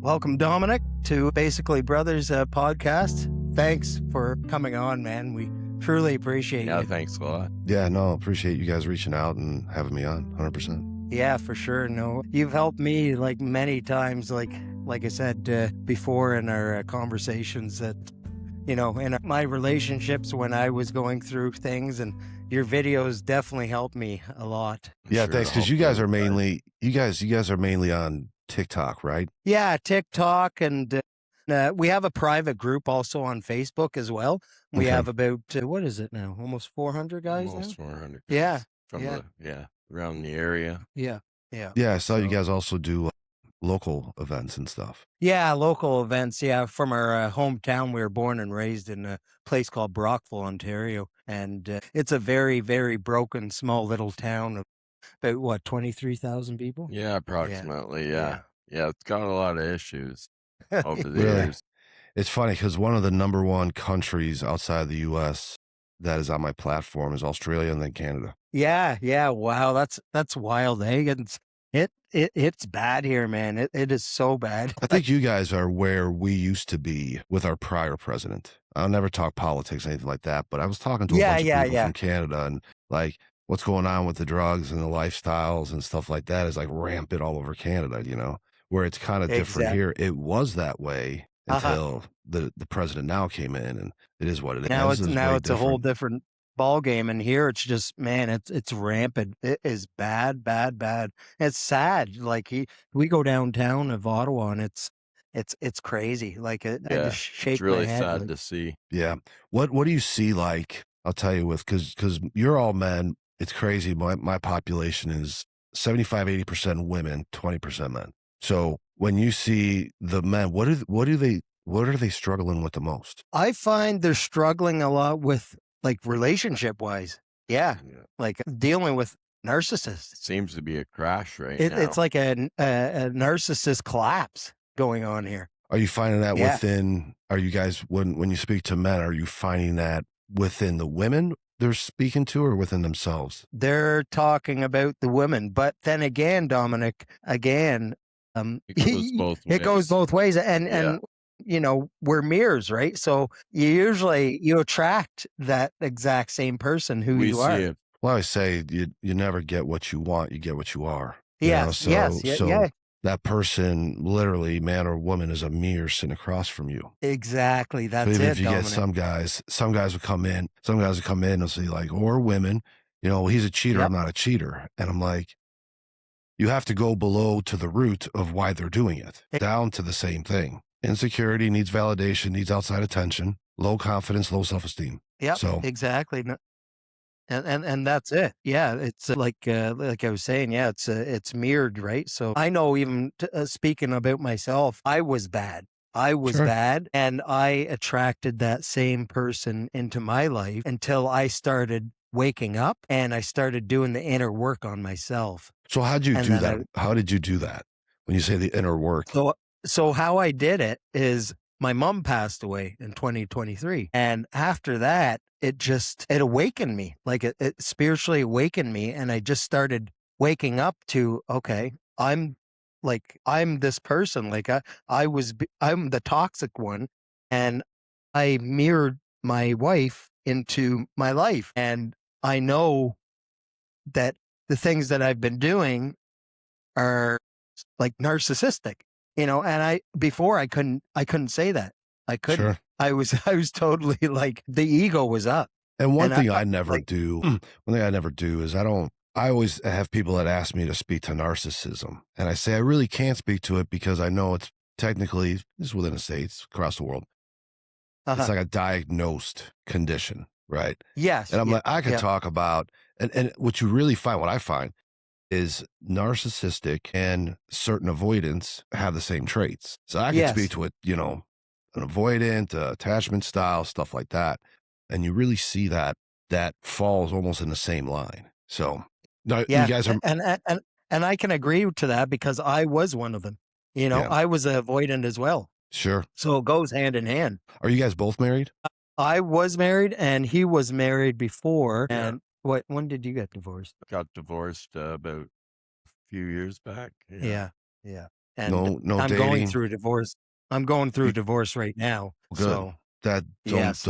Welcome, Dominic, to Basically Brothers podcast. Thanks for coming on, man. We truly appreciate Yeah, you. thanks a lot. Yeah, no, appreciate you guys reaching out and having me on 100%. Yeah, for sure. No, you've helped me like many times, like I said before in our conversations that, you know, in my relationships when I was going through things, and your videos definitely helped me a lot. Yeah, Sure, thanks. Because you guys are mainly you guys are mainly on TikTok, right? Yeah, TikTok, and we have a private group also on Facebook as well. We Okay. have about, what is it now? Almost 400 guys Almost now? 400 Yeah, guys from yeah. around the area. Yeah. Yeah, I saw you So- guys also do local events and stuff. Yeah, local events. Yeah, from our hometown. We were born and raised in a place called Brockville, Ontario. And it's a very, very broken, small little town of about, 23,000 people? Yeah, approximately. Yeah. It's got a lot of issues over the Really? years. It's funny because one of the number one countries outside the U.S. that is on my platform is Australia and then Canada. Yeah. Wow, that's wild, eh? It's bad here, man. It is so bad. I think you guys are where we used to be with our prior president. I'll never talk politics or anything like that, but I was talking to a bunch of people from Canada, and like what's going on with the drugs and the lifestyles and stuff like that is like rampant all over Canada, you know, where it's kind of different Exactly. here. It was that way until the president now came in, and it is what it is. Now This is it's way a whole different. different ball game, and here it's just, man, it's rampant. It is bad. It's sad. Like we go downtown of Ottawa, and it's crazy. Like I Yeah, just shake it's really my head. sad like- to see. Yeah. What do you see like? I'll tell you because you're all men. It's crazy. My population is 75-80% women, 20% men. So when you see the men, what are they struggling with the most? I find they're struggling a lot with, like, relationship wise. Yeah, like dealing with narcissists. It seems to be a crash now. It's like a narcissist collapse going on here. Are you finding that Yeah. within? Are you guys when you speak to men? Are you finding that within the women they're speaking to, or within themselves? They're talking about the women, but then again, Dominic, It goes both it goes ways. both ways, and Yeah. you know, we're mirrors, right? So you attract that exact same person who We you see are. it. Well, I say you never get what you want; you get what you are. You know? Yes, yeah. That person, literally, man or woman, is a mirror sitting across from you. Exactly. So That's even it, if you Dominic. get some guys will come in and say like, or women, you know, he's a cheater, Yep. I'm not a cheater. And I'm like, you have to go below to the root of why they're doing it, down to the same thing. Insecurity, needs validation, needs outside attention, low confidence, low self-esteem. Yep, So exactly. And that's it. Yeah, it's like I was saying. Yeah, it's mirrored, right? So I know, even speaking about myself, I was bad. Sure. Bad, and I attracted that same person into my life until I started waking up and I started doing the inner work on myself. So how'd you And do then that? How did you do that? When you say the inner work? So how I did it is, my mom passed away in 2023. And after that, it awakened me. Like it spiritually awakened me. And I just started waking up to, okay, I'm this person. Like I'm the toxic one. And I mirrored my wife into my life. And I know that the things that I've been doing are like narcissistic, you know, and before I couldn't say that. I couldn't. Sure. I was totally like, the ego was up. And one And thing I never do is I always have people that ask me to speak to narcissism. And I say, I really can't speak to it because I know it's technically, this is within the States, across the world. It's like a diagnosed condition, right? Yes. And I'm yeah, like, I could yeah. talk about, and what I find is narcissistic and certain avoidance have the same traits. So I can Yes. speak to it, you know, an avoidant, attachment style, stuff like that. And you really see that falls almost in the same line. So no, Yeah. you guys are, And I can agree to that because I was one of them. You know, Yeah. I was avoidant as well. sure. So it goes hand in hand. Are you guys both married? I was married and he was married before. Yeah. And when did you get divorced? Got divorced about a few years back. Yeah. and No I'm going dating. through a divorce. I'm going through a divorce right now. Good. So That yes.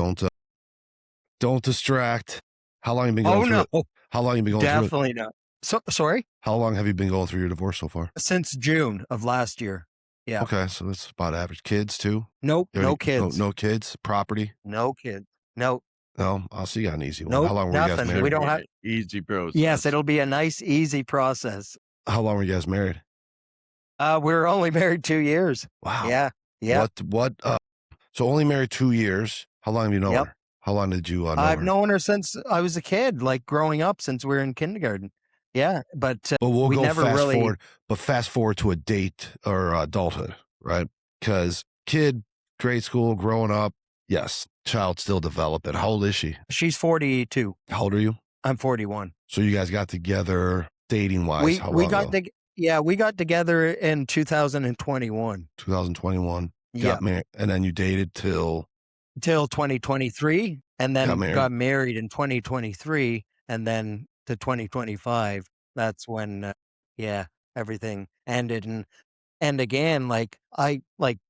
don't distract. How long have you been Oh going through no, it? How long have you been going through it? definitely not. So sorry. How long have you been going through your divorce so far? Since June of last year. Yeah. Okay, so that's about average. Kids too? Nope. No kids. No kids. Property? No kids. Nope. No. I'll see you got an easy one. Nope. How long were you guys Nothing. married? We don't have. Easy process. Yes, it'll be a nice, easy process. How long were you guys married? We're only married 2 years. Wow. Yeah. Yeah. What? So only married 2 years. How long have you known Yep. her? How long did you know I've her? known her since I was a kid, like growing up, since we were in kindergarten. Yeah, but we'll we go never fast really. forward. But fast forward to a date or adulthood, right? Because kid, grade school, growing up, yes, child still developing. How old is she? She's 42. How old are you? I'm 41. So you guys got together dating wise. How We long got ago? we got together in 2021. 2021. Yeah, Got married, and then you dated till 2023, and then married. got married in 2023, and then to 2025. That's when everything ended. And again, like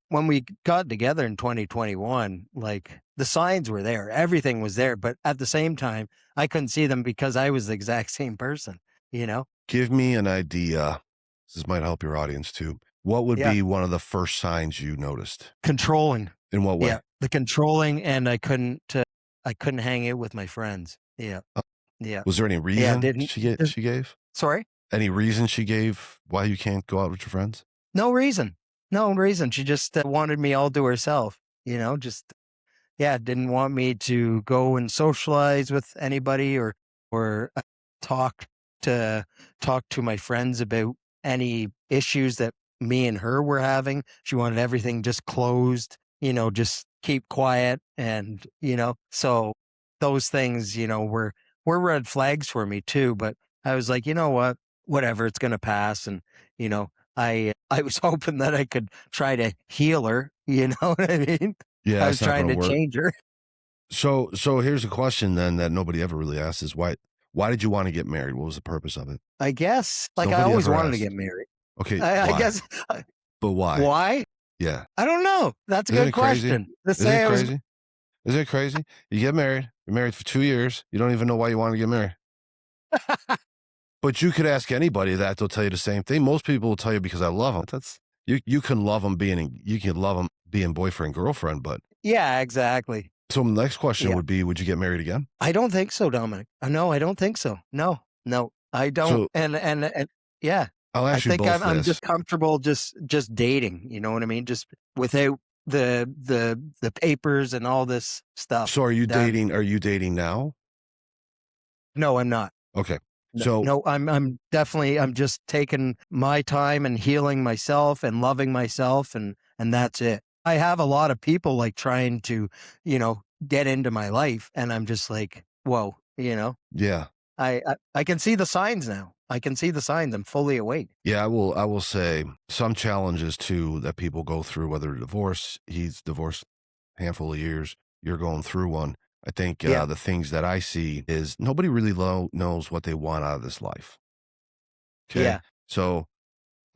when we got together in 2021, like the signs were there, everything was there, but at the same time, I couldn't see them because I was the exact same person, you know? Give me an idea. This might help your audience too. What would Yeah. be one of the first signs you noticed? Controlling. In what way? Yeah, the controlling, and I couldn't hang out with my friends. Yeah. Yeah. Was there any reason she gave? Sorry? Any reason she gave why you can't go out with your friends? No reason. No reason. She just wanted me all to herself, you know, just didn't want me to go and socialize with anybody or talk to my friends about any issues that me and her were having. She wanted everything just closed, you know, just keep quiet. And, you know, so those things, you know, were red flags for me too. But I was like, you know what, whatever, it's going to pass. And, you know, I was hoping that I could try to heal her, you know what I mean? Yeah, I was trying to change her. So here's a question then that nobody ever really asks is why did you want to get married? What was the purpose of it? I guess, like, I always wanted to get married. Okay, I guess. But why? Why? Yeah. I don't know. That's a good question. Is it crazy? Is it crazy? You get married. You're married for 2 years. You don't even know why you want to get married. But you could ask anybody that; they'll tell you the same thing. Most people will tell you because I love them. That's you can love them being boyfriend girlfriend, but yeah, exactly. So the next question would be: would you get married again? I don't think so, Dominic. No, I don't think so. No, I don't. So, and yeah, I'll ask you both this. I'm just comfortable just dating. You know what I mean? Just without the papers and all this stuff. So are you dating? Are you dating now? No, I'm not. Okay. No, I'm definitely, I'm just taking my time and healing myself and loving myself, and that's it. I have a lot of people like trying to, you know, get into my life, and I'm just like, whoa, you know? Yeah. I can see the signs now. I can see the signs. I'm fully awake. Yeah, I will say some challenges too that people go through, whether divorce, he's divorced a handful of years, you're going through one. I think the things that I see is nobody really knows what they want out of this life. Okay. Yeah. So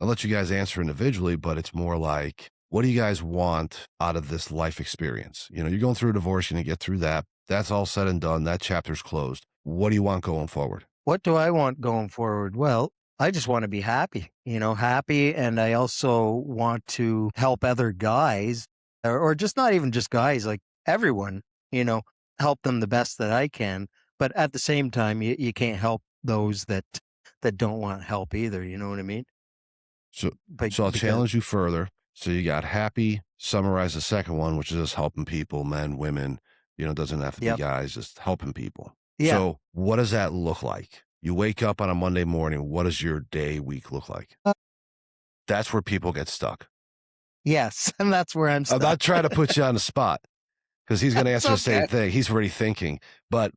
I'll let you guys answer individually, but it's more like, what do you guys want out of this life experience? You know, you're going through a divorce, you're going to get through that. That's all said and done. That chapter's closed. What do you want going forward? What do I want going forward? Well, I just want to be happy, you know, happy. And I also want to help other guys, or just not even just guys, like everyone, you know, help them the best that I can. But at the same time, you can't help those that don't want help either. You know what I mean? So I'll challenge you further. So you got happy, summarize the second one, which is just helping people, men, women, you know, it doesn't have to be guys, just helping people. Yeah. So what does that look like? You wake up on a Monday morning. What does your week look like? That's where people get stuck. Yes. And that's where I'm stuck. I'm not trying to put you on the spot because he's going to answer the same thing. He's already thinking, but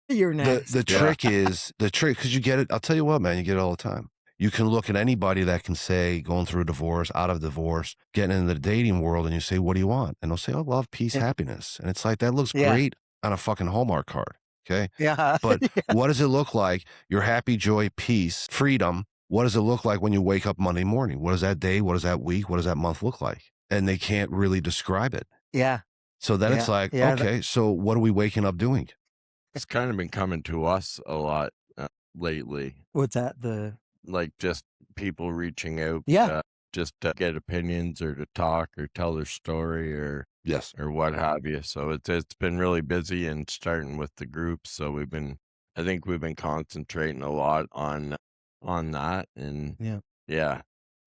you're next. The trick is because you get it. I'll tell you what, man, you get it all the time. You can look at anybody that can say going through a divorce, out of divorce, getting into the dating world, and you say, what do you want? And they'll say, oh, love, peace, happiness. And it's like, that looks great on a fucking Hallmark card. Okay. Yeah. But what does it look like? You're happy, joy, peace, freedom. what does it look like when you wake up Monday morning? What does that day, what does that week, what does that month look like? And they can't really describe it. Yeah. So then it's like, okay, so what are we waking up doing? It's kind of been coming to us a lot lately. What's that? Like just people reaching out, Yeah. just to get opinions or to talk or tell their story or Yes. or what have you. So it's been really busy and starting with the groups. So I think we've been concentrating a lot on that, and yeah,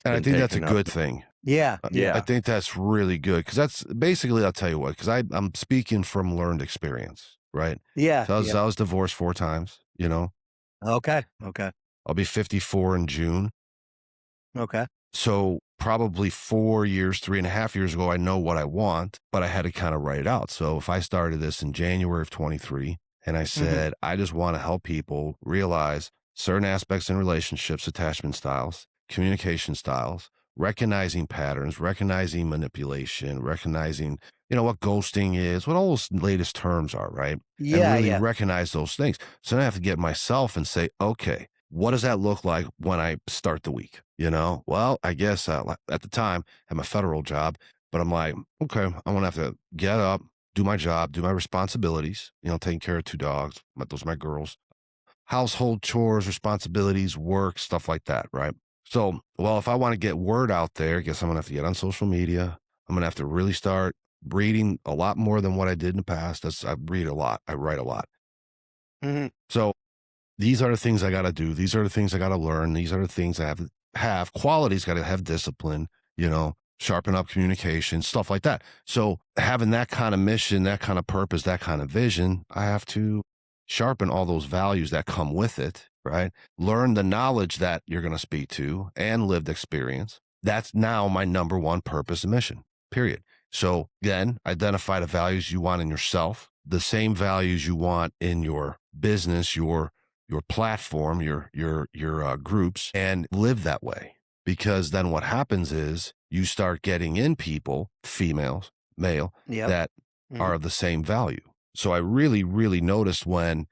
and I been think that's a taking up. good thing. Yeah. Yeah. I think that's really good because that's basically, I'll tell you what, because I'm speaking from learned experience, right? Yeah. So I was divorced 4 times, you know. Okay. Okay. I'll be 54 in June. Okay. So probably 4 years, 3.5 years ago, I know what I want, but I had to kind of write it out. So if I started this in January of 23 and I said, I just want to help people realize certain aspects in relationships, attachment styles, communication styles, recognizing patterns, recognizing manipulation, recognizing, what ghosting is, what all those latest terms are, right? And Yeah. really Yeah. recognize those things. So then I have to get myself and say, okay, what does that look like when I start the week? Well, I guess at the time, I had my federal job, but I'm like, okay, I'm going to have to get up, do my job, do my responsibilities, taking care of 2 dogs. Those are my girls, household chores, responsibilities, work, stuff like that. Right. So, well, if I want to get word out there, I guess I'm going to have to get on social media. I'm going to have to really start reading a lot more than what I did in the past. I read a lot. I write a lot. So these are the things I got to do. These are the things I got to learn. These are the things I have qualities, got to have discipline, sharpen up communication, stuff like that. So having that kind of mission, that kind of purpose, that kind of vision, I have to sharpen all those values that come with it, right? Learn the knowledge that you're going to speak to and lived experience. That's now my number one purpose and mission, period. So then identify the values you want in yourself, the same values you want in your business, your platform, your groups, and live that way. Because then what happens is you start getting in people, females, male, that are of the same value. So I really, really noticed when,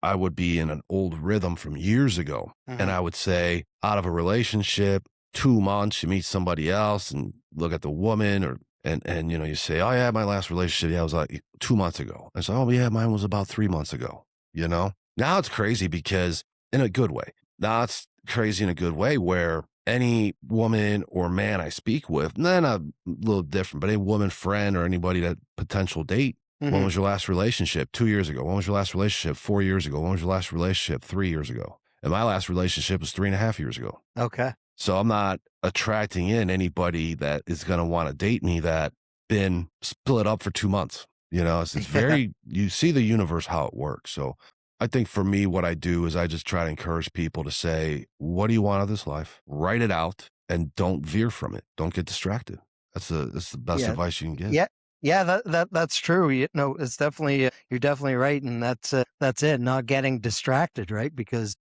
I would be in an old rhythm from years ago, and I would say out of a relationship, 2 months, you meet somebody else and look at the woman and you say, oh yeah, my last relationship, yeah, was like 2 months ago. I said, oh yeah, mine was about 3 months ago, Now it's crazy because in a good way. Now it's crazy in a good way where any woman or man I speak with, then a little different, but any woman friend or anybody that potential date, when was your last relationship? 2 years ago. When was your last relationship? 4 years ago. When was your last relationship? 3 years ago. And my last relationship was 3.5 years ago. Okay. So I'm not attracting in anybody that is going to want to date me that been split up for 2 months. It's very, you see the universe, how it works. So I think for me, what I do is I just try to encourage people to say, what do you want out of this life? Write it out and don't veer from it. Don't get distracted. That's the best advice you can give. Yeah. Yeah, that's true. It's definitely, you're definitely right. And that's it. Not getting distracted, right? Because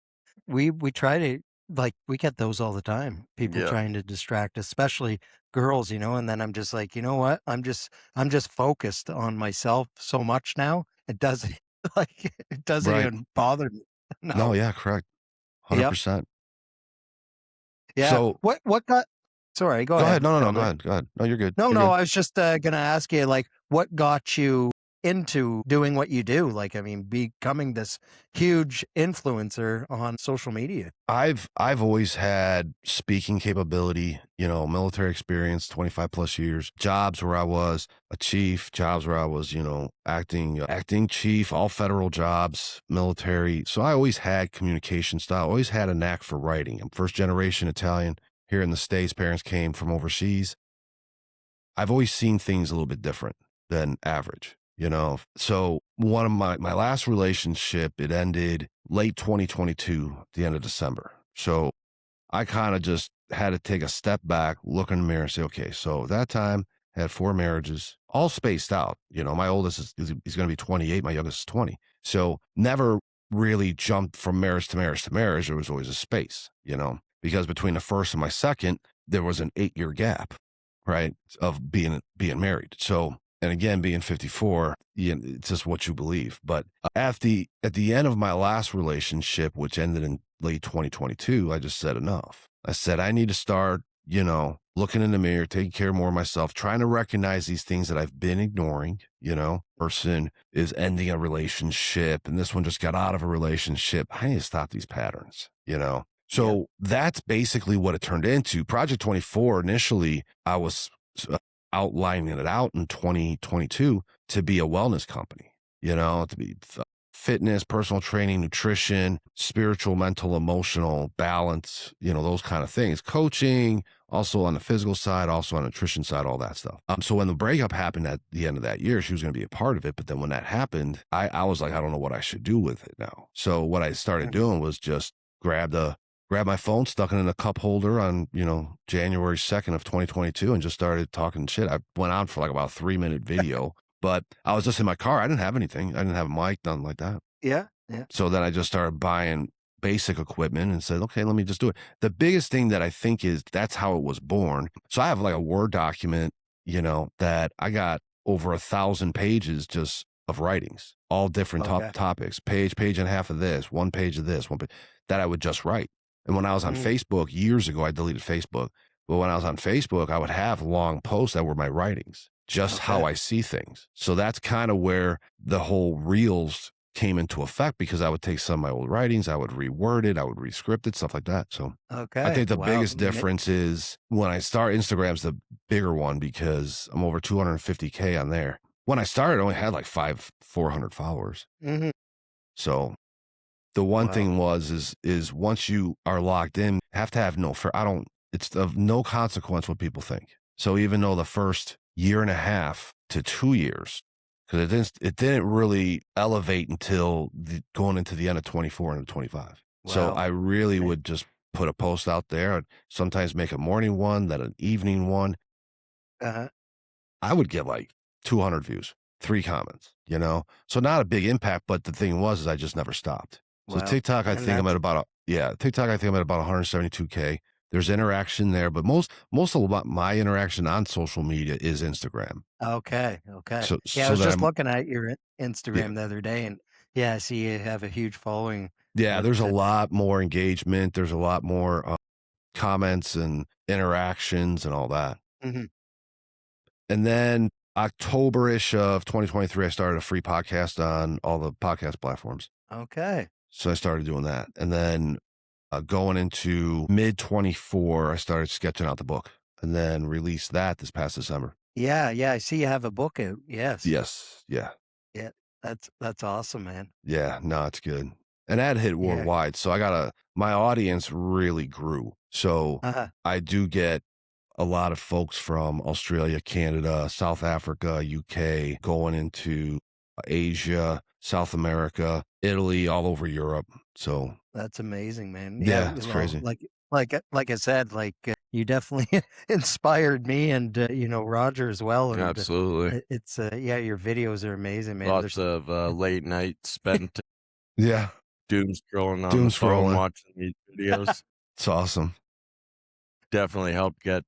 we try to, we get those all the time. People trying to distract, especially girls, and then I'm just like, you know what? I'm just focused on myself so much now. It doesn't it doesn't Right. even bother me. No, yeah, correct. 100%. Yeah. So what got, sorry, go ahead. No, go ahead. No, you're good. No, You're no, good. I was just going to ask you, what got you into doing what you do? Becoming this huge influencer on social media. I've always had speaking capability, military experience, 25 plus years, jobs where I was a chief, jobs where I was, acting chief, all federal jobs, military. So I always had communication style, always had a knack for writing. I'm first generation Italian here in the States. Parents came from overseas. I've always seen things a little bit different than average, So one of my last relationship, it ended late 2022, at the end of December. So I kind of just had to take a step back, look in the mirror and say, okay, so at that time I had 4 marriages, all spaced out. My oldest he's going to be 28. My youngest is 20. So never really jumped from marriage to marriage to marriage. There was always a space, because between the first and my second, there was an 8-year gap, right, of being married. So, and again, being 54, it's just what you believe. But at the end of my last relationship, which ended in late 2022, I just said enough. I said, I need to start, looking in the mirror, taking care more of myself, trying to recognize these things that I've been ignoring. Person is ending a relationship and this one just got out of a relationship. I need to stop these patterns. So that's basically what it turned into. Project 24, initially, I was outlining it out in 2022 to be a wellness company, to be fitness, personal training, nutrition, spiritual, mental, emotional balance, those kind of things. Coaching, also on the physical side, also on the nutrition side, all that stuff. So when the breakup happened at the end of that year, she was going to be a part of it. But then when that happened, I was like, I don't know what I should do with it now. So what I started doing was just grab my phone, stuck it in a cup holder on, January 2nd of 2022 and just started talking shit. I went on for like about a 3-minute video, but I was just in my car. I didn't have anything. I didn't have a mic, nothing like that. Yeah. So then I just started buying basic equipment and said, okay, let me just do it. The biggest thing that I think is that's how it was born. So I have like a Word document, that I got over 1,000 pages just of writings, all different topics, page and a half of this, 1 page of this, 1 page that I would just write. And when I was on Facebook years ago, I deleted Facebook. But when I was on Facebook, I would have long posts that were my writings, just how I see things. So that's kind of where the whole Reels came into effect, because I would take some of my old writings, I would reword it, I would rescript it, stuff like that. So I think the biggest difference is when I start, Instagram's the bigger one because I'm over 250K on there. When I started, I only had like 400 followers. So the one thing is once you are locked in, have to have it's of no consequence what people think. So even though the first year and a half to 2 years, because it didn't really elevate until going into the end of 24 and 25. Wow. So I really would just put a post out there. I'd sometimes make a morning one, then an evening one. I would get like 200 views, 3 comments, So not a big impact, but the thing was I just never stopped. So TikTok, I think I'm at about 172K. There's interaction there, but most of my interaction on social media is Instagram. Okay. So I was just looking at your Instagram the other day, and I see you have a huge following. Yeah, there's a lot more engagement. There's a lot more comments and interactions and all that. And then October-ish of 2023, I started a free podcast on all the podcast platforms. Okay. So I started doing that. And then going into mid-24, I started sketching out the book and then released that this past December. Yeah. I see you have a book out. Yes. Yeah. Yeah. That's awesome, man. Yeah. No, it's good. And that hit worldwide. So my audience really grew. So I do get a lot of folks from Australia, Canada, South Africa, UK, going into Asia, South America, Italy, all over Europe. So that's amazing, man. Yeah, it's crazy. Like I said, you definitely inspired me, and Roger as well. And, absolutely, it's your videos are amazing, man. Lots of late nights spent. Doom scrolling on the phone, watching these videos. It's awesome. Definitely helped get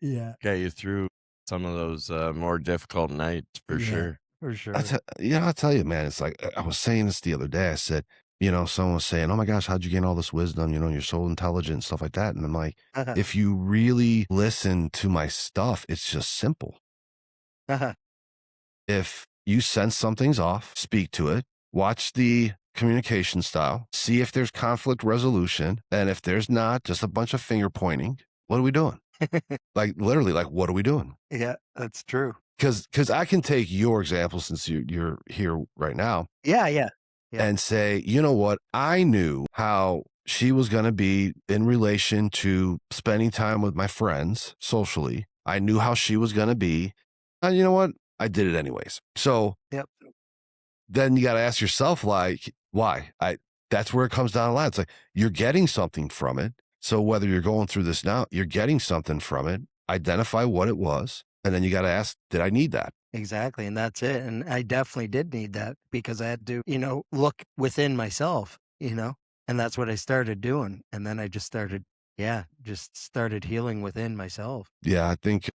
you through some of those more difficult nights for sure. For sure. I'll tell you, man, it's like, I was saying this the other day. I said, someone was saying, oh my gosh, how'd you gain all this wisdom? You're so intelligent and stuff like that. And I'm like, if you really listen to my stuff, it's just simple. If you sense something's off, speak to it, watch the communication style, see if there's conflict resolution. And if there's not, just a bunch of finger pointing. What are we doing? Literally, what are we doing? Yeah, that's true. Because I can take your example since you're here right now. Yeah. And say, you know what? I knew how she was going to be in relation to spending time with my friends socially. I knew how she was going to be. And you know what? I did it anyways. So then you got to ask yourself, why? That's where it comes down the line. It's like you're getting something from it. So whether you're going through this now, you're getting something from it. Identify what it was. And then you got to ask, did I need that? Exactly. And that's it. And I definitely did need that because I had to, look within myself, and that's what I started doing. And then I just started healing within myself. Yeah. I think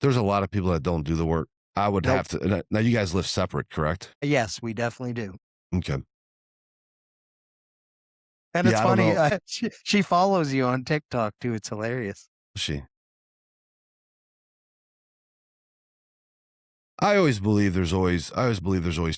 there's a lot of people that don't do the work. I would have to. Now you guys live separate, correct? Yes, we definitely do. Okay. And it's Yeah, I don't funny. know. She follows you on TikTok too. It's hilarious. She. I always believe there's always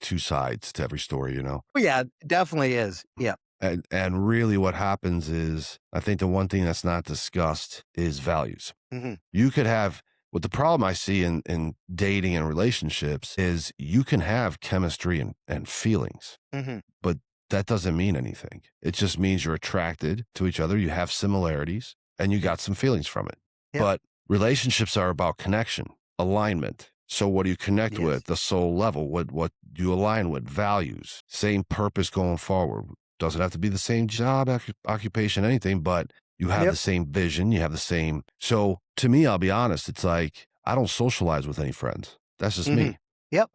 two sides to every story, you know? Oh, yeah, definitely is. Yeah. And really what happens is, I think the one thing that's not discussed is values. Mm-hmm. You could have, what the problem I see in dating and relationships is you can have chemistry and feelings, Mm-hmm. but that doesn't mean anything. It just means you're attracted to each other, you have similarities, and you got some feelings from it. Yep. But relationships are about connection, alignment. So what do you connect Yes. with? The soul level. What do you align with? Values. Same purpose going forward. Doesn't have to be the same job, occupation, anything, but you have Yep. the same vision. You have the same. So to me, I'll be honest, it's like I don't socialize with any friends. That's just Mm-hmm. me. Yep.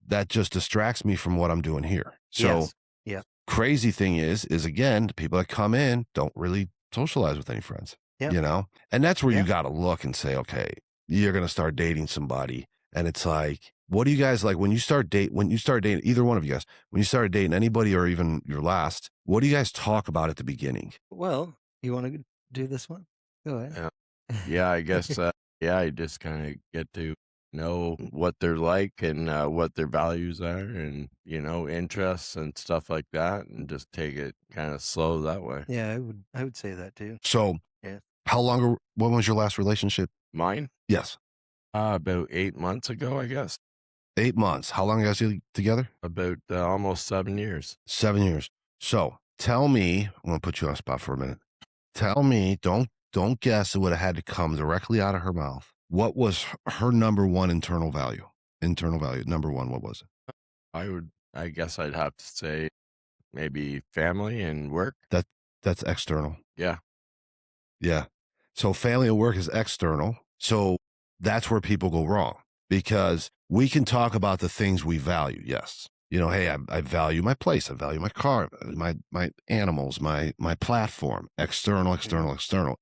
That just distracts me from what I'm doing here. So Yes. Yeah. crazy thing is again, the people that come in don't really socialize with any friends, Yep. you know? And that's where Yeah. you got to look and say, okay, you're going to start dating somebody. And it's like, what do you guys like when you start dating, either one of you guys, when you started dating anybody or even your last, what do you guys talk about at the beginning? Well, you want to do this one? Go ahead. Yeah, I guess, yeah, I just kind of get to know what they're like and what their values are and, interests and stuff like that, and just take it kind of slow that way. Yeah, I would say that too. So Yeah. when was your last relationship? Mine? Yes. About 8 months ago, I guess. 8 months. How long are you guys together? About almost 7 years. 7 years. So tell me, I'm going to put you on the spot for a minute. Tell me, don't guess. It would have had to come directly out of her mouth. What was her number one internal value? Number one, what was it? I guess I'd have to say maybe family and work. That's external. Yeah. Yeah. So family and work is external. So that's where people go wrong, because we can talk about the things we value. Yes. Hey, I value my place. I value my car, my animals, my platform. External.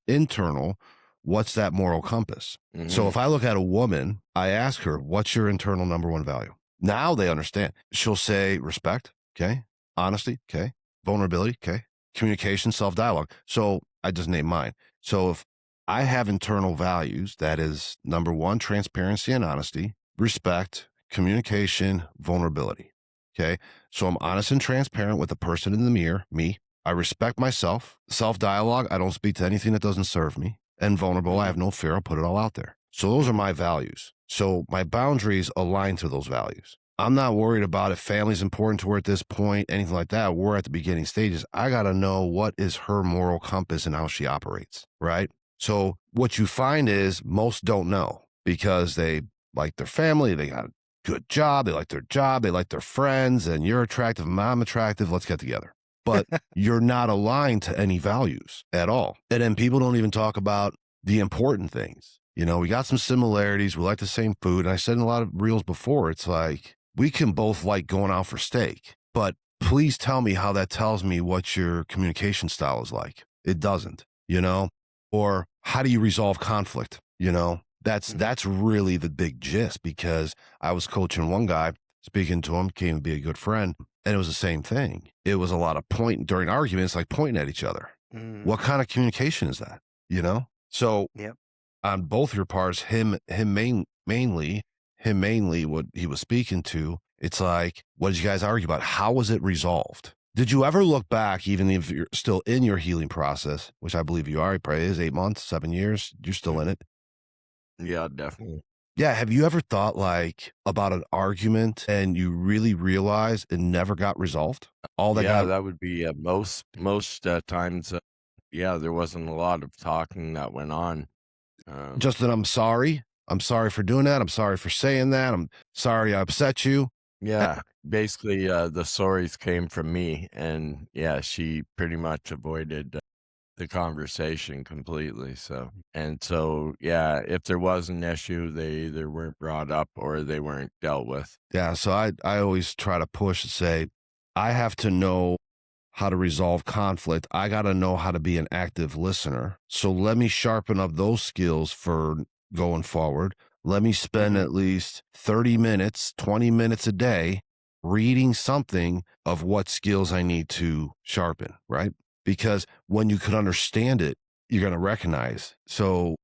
Internal, what's that moral compass? Mm-hmm. So if I look at a woman, I ask her, what's your internal number one value? Now they understand. She'll say respect. Okay. Honesty. Okay. Vulnerability. Okay. Communication, self-dialogue. So I just named mine. So if I have internal values, that is number one, transparency and honesty, respect, communication, vulnerability. Okay. So I'm honest and transparent with the person in the mirror, me. I respect myself. Self-dialogue, I don't speak to anything that doesn't serve me. And vulnerable, I have no fear. I'll put it all out there. So those are my values. So my boundaries align to those values. I'm not worried about if family's important to her at this point, anything like that. We're at the beginning stages. I got to know what is her moral compass and how she operates, right? So what you find is most don't know because they like their family, they got a good job, they like their job, they like their friends, and you're attractive, I'm attractive, let's get together. But you're not aligned to any values at all. And then people don't even talk about the important things. We got some similarities. We like the same food. And I said in a lot of reels before, it's like, we can both like going out for steak, but please tell me how that tells me what your communication style is like. It doesn't, or how do you resolve conflict? That's really the big gist, because I was coaching one guy, speaking to him, came to be a good friend. And it was the same thing. It was a lot of during arguments, like pointing at each other. What kind of communication is that? So yep. On both your parts, him mainly what he was speaking to, it's like, what did you guys argue about? How was it resolved? Did you ever look back, even if you're still in your healing process, which I believe you are, it probably is 8 months, 7 years, you're still in it. Yeah, definitely. Yeah. Have you ever thought about an argument and you really realized it never got resolved? That would be most times. There wasn't a lot of talking that went on. Just that I'm sorry for doing that. I'm sorry for saying that. I'm sorry I upset you. Yeah. Basically, the sorries came from me, and she pretty much avoided the conversation completely. So if there was an issue, they either weren't brought up or they weren't dealt with. Yeah. So I always try to push and say, I have to know how to resolve conflict. I got to know how to be an active listener. So let me sharpen up those skills for going forward. Let me spend at least 30 minutes, 20 minutes a day reading something of what skills I need to sharpen, right? because when you could understand it, you're going to recognize. So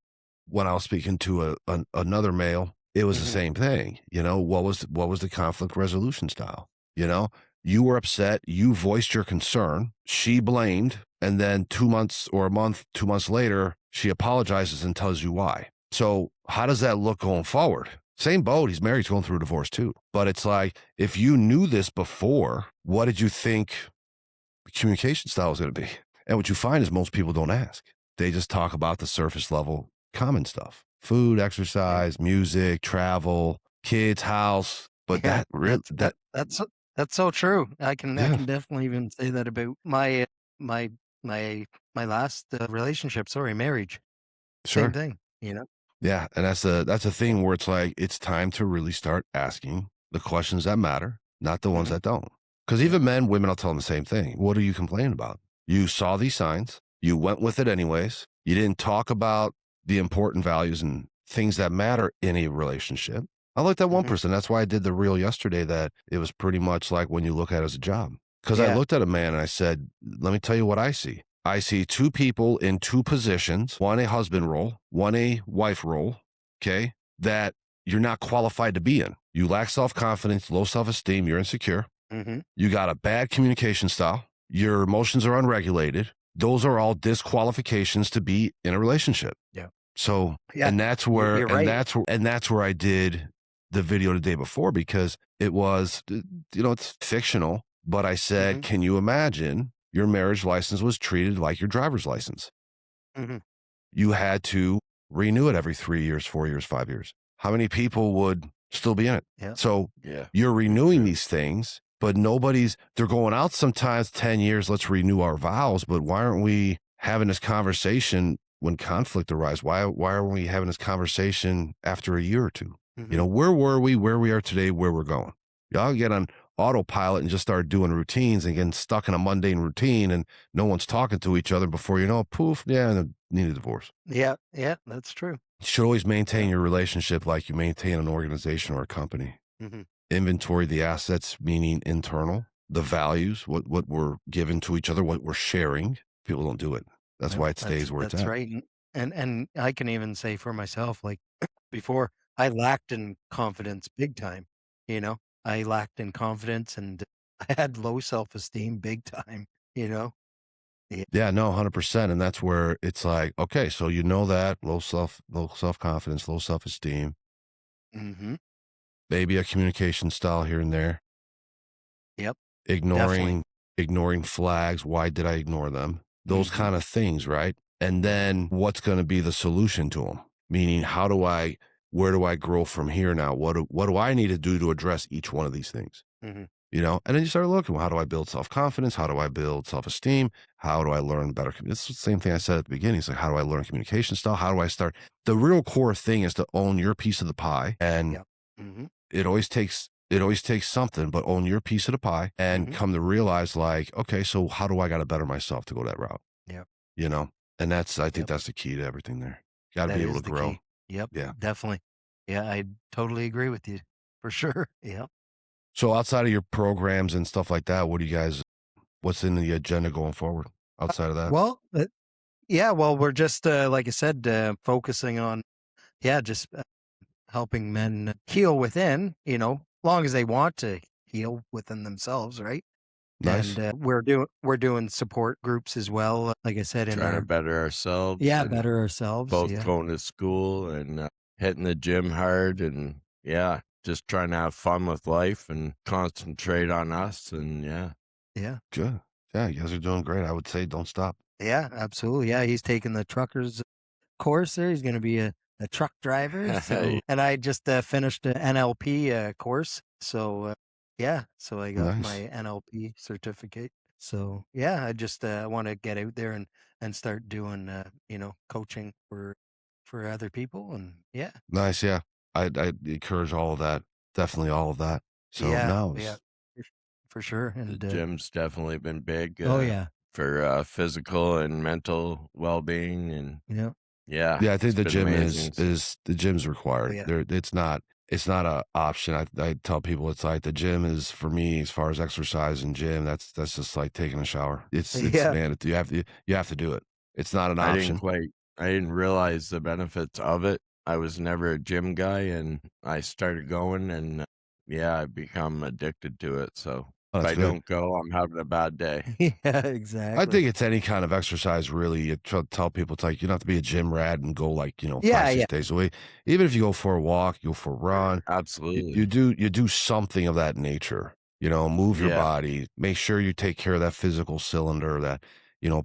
when I was speaking to another male, it was the same thing. You know, what was the conflict resolution style? You know, you were upset, you voiced your concern, she blamed, and then 2 months or a month, 2 months later, she apologizes and tells you why. So how does that look going forward? Same boat. He's married, he's going through a divorce too. But it's like, if you knew this before, what did you think the communication style was going to be? And what you find is most people don't ask. They just talk about the surface level common stuff: food, exercise, music, travel, kids, house. But that's so true. I can definitely even say that about my last relationship. Sorry, marriage. Sure. Same thing. You know. Yeah, and that's a thing where it's like, it's time to really start asking the questions that matter, not the ones that don't. Because even men, women, I'll tell them the same thing. What are you complaining about? You saw these signs, you went with it anyways. You didn't talk about the important values and things that matter in a relationship. I like that one person. That's why I did the reel yesterday, that it was pretty much like when you look at it as a job. Because I looked at a man and I said, let me tell you what I see. I see two people in two positions, one a husband role, one a wife role, okay, that you're not qualified to be in. You lack self-confidence, low self-esteem, you're insecure. You got a bad communication style. Your emotions are unregulated. Those are all disqualifications to be in a relationship. Yeah. So, and that's where, you're right. and that's where I did the video the day before, because it was, you know, it's fictional, but I said, can you imagine your marriage license was treated like your driver's license? You had to renew it every 3 years, 4 years, 5 years. How many people would still be in it? Yeah. So you're renewing these things, but they're going out sometimes 10 years, let's renew our vows. But why aren't we having this conversation when conflict arises? Why aren't we having this conversation after a year or two? You know, where were we, where we are today, where we're going? Y'all get on autopilot and just start doing routines and getting stuck in a mundane routine, and no one's talking to each other. Before you know, poof, need a divorce. Yeah, that's true. You should always maintain your relationship like you maintain an organization or a company. Inventory the assets, meaning internal, the values, what we're giving to each other, what we're sharing. People don't do it. That's why it stays where it's at. That's right. And I can even say for myself, like before, I lacked in confidence big time. You know, I lacked in confidence and I had low self-esteem big time, you know? Yeah, no, 100%. And that's where it's like, okay, so you know that low self-confidence, low self-esteem, maybe a communication style here and there. Yep. Ignoring flags. Why did I ignore them? Those kind of things, right? And then what's going to be the solution to them? Meaning, where do I grow from here now? What do I need to do to address each one of these things? You know, and then you start looking, well, how do I build self-confidence? How do I build self-esteem? How do I learn better? It's the same thing I said at the beginning. It's like, how do I learn communication style? How do I start? The real core thing is to own your piece of the pie. And it always takes something, but own your piece of the pie and come to realize, like, okay, so how do I got to better myself to go that route? Yeah. You know, and I think that's the key to everything there. Got to be able to grow. Key. Yep. Yeah. Definitely. Yeah. I totally agree with you for sure. Yeah. So outside of your programs and stuff like that, what's in the agenda going forward outside of that? Well, we're just, like I said, focusing on, just helping men heal within, you know, long as they want to heal within themselves. Right. Nice. And we're doing support groups as well. Like I said, trying to better ourselves. Yeah, better ourselves. Both going to school and hitting the gym hard, and just trying to have fun with life and concentrate on us. And good. Yeah, you guys are doing great. I would say don't stop. Yeah, absolutely. Yeah, he's taking the trucker's course there. He's going to be a truck driver. So, and I just finished an NLP course. So so I got my NLP certificate. So I just want to get out there and start doing coaching for other people. And nice. Yeah, I encourage all of that. Definitely all of that. So for sure. And the gym's definitely been big. For physical and mental well-being. And I think the gym amazing. the gym's required. It's not it's not a option. I tell people it's like the gym is for me as far as exercise and gym. That's just like taking a shower. It's Yeah. man, you have to do it. It's not an I option. didn't realize the benefits of it. I was never a gym guy, and I started going, and yeah, I've become addicted to it. So Oh, if that's I good. don't go, I'm having a bad day. Yeah, I exactly. think it's any kind of exercise, really. You tell people it's like you don't have to be a gym rat and go like, Yeah, 5, 6 yeah. days a week. Even if you go for a walk, you go for a run, Absolutely. you do something of that nature. Move your Yeah. body. Make sure you take care of that physical cylinder, that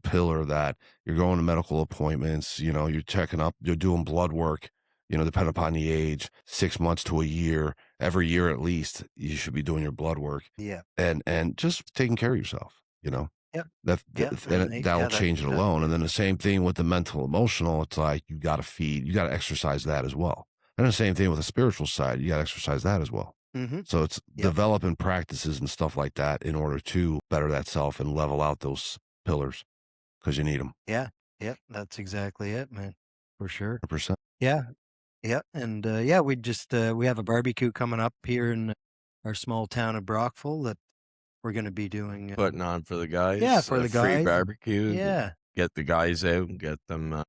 pillar, that you're going to medical appointments. You're checking up. You're doing blood work. Depending upon the age, 6 months to a year, every year at least, you should be doing your blood work Yeah. and just taking care of yourself. Yep. That Yeah. that will change it alone. And then the same thing with the mental, emotional. It's like you got to exercise that as well. And the same thing with the spiritual side. You got to exercise that as well. Mm-hmm. So it's developing practices and stuff like that in order to better that self and level out those pillars because you need them. Yeah. Yep. That's exactly it, man. For sure. 100%. Yeah. Yeah. And we just we have a barbecue coming up here in our small town of Brockville that we're going to be doing. Putting on for the guys. Yeah, for the free guys. barbecue. Yeah. Get the guys out and get them.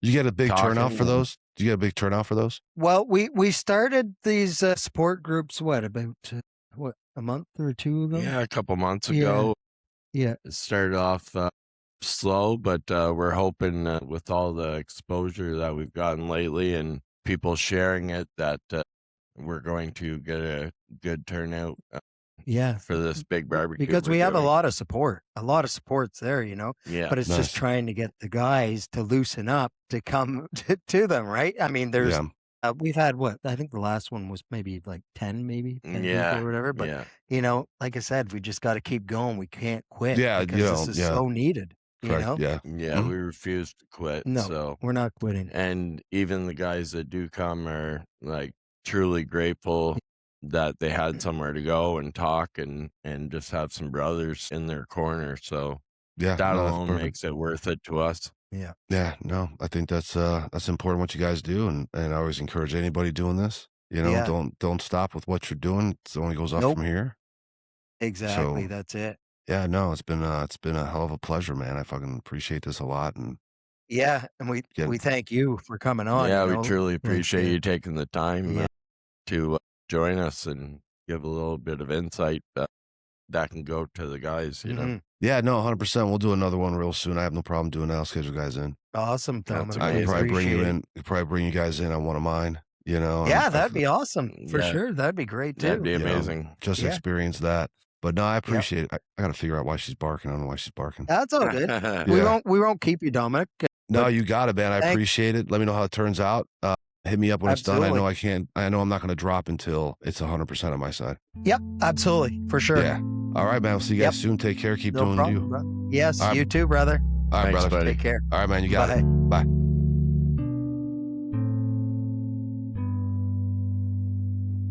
You get a big turnout talking for and- those? Do you get a big turnout for those? Well, we started these support groups, about a month or two ago? Yeah, a couple months Yeah. ago. Yeah. It started off slow, but we're hoping with all the exposure that we've gotten lately and people sharing it that we're going to get a good turnout Yeah. for this big barbecue. Because we're we have a doing. lot of support. A lot of support's there, Yeah. but it's Nice. just trying to get the guys to loosen up to come to them, right? I mean, there's we've had I think the last one was maybe like 10 people or whatever, but yeah. like I said, we just got to keep going. We can't quit Yeah, because this is so needed, Correct. Yeah. Yeah, we refuse to quit. No, So we're not quitting. and even the guys that do come are like truly grateful that they had somewhere to go and talk and just have some brothers in their corner. So Yeah. that no, that's alone perfect. makes it worth it to us. Yeah. Yeah, no, I think that's important what you guys do, and I always encourage anybody doing this. Yeah. Don't stop with what you're doing. It only goes up Nope. from here. Exactly. So That's it. yeah, no, it's been a hell of a pleasure, man. I fucking appreciate this a lot, and Yeah, and we thank you for coming on. Yeah, you we know, truly like, appreciate you taking the time Yeah. to join us and give a little bit of insight that can go to the guys, Mhm. yeah, no, 100%. We'll do another one real soon. I have no problem doing that. I'll schedule guys in. Awesome, That's Dominic. I can amazing. probably bring you Appreciate in. Could probably bring you guys in on one of mine. Yeah, that'd be awesome for Yeah. sure. That'd be great too. That'd be you know, amazing. just Yeah. experience that. But no, I appreciate it. I got to figure out why she's barking. I don't know why she's barking. That's all good. Yeah. We won't keep you, Dominic. No, but you got it, man. I thank- appreciate it. Let me know how it turns out. Hit me up when it's done. I know Absolutely. I know I'm not going to drop until it's 100% on my side. Yep, absolutely, for sure. Yeah. All right, man. We'll see you guys soon. Take care. Keep No doing problem, you. bro. Yes, All right. you too, brother. All right, Thanks, brother. buddy. Take care. All right, man. You got Bye. it. Bye.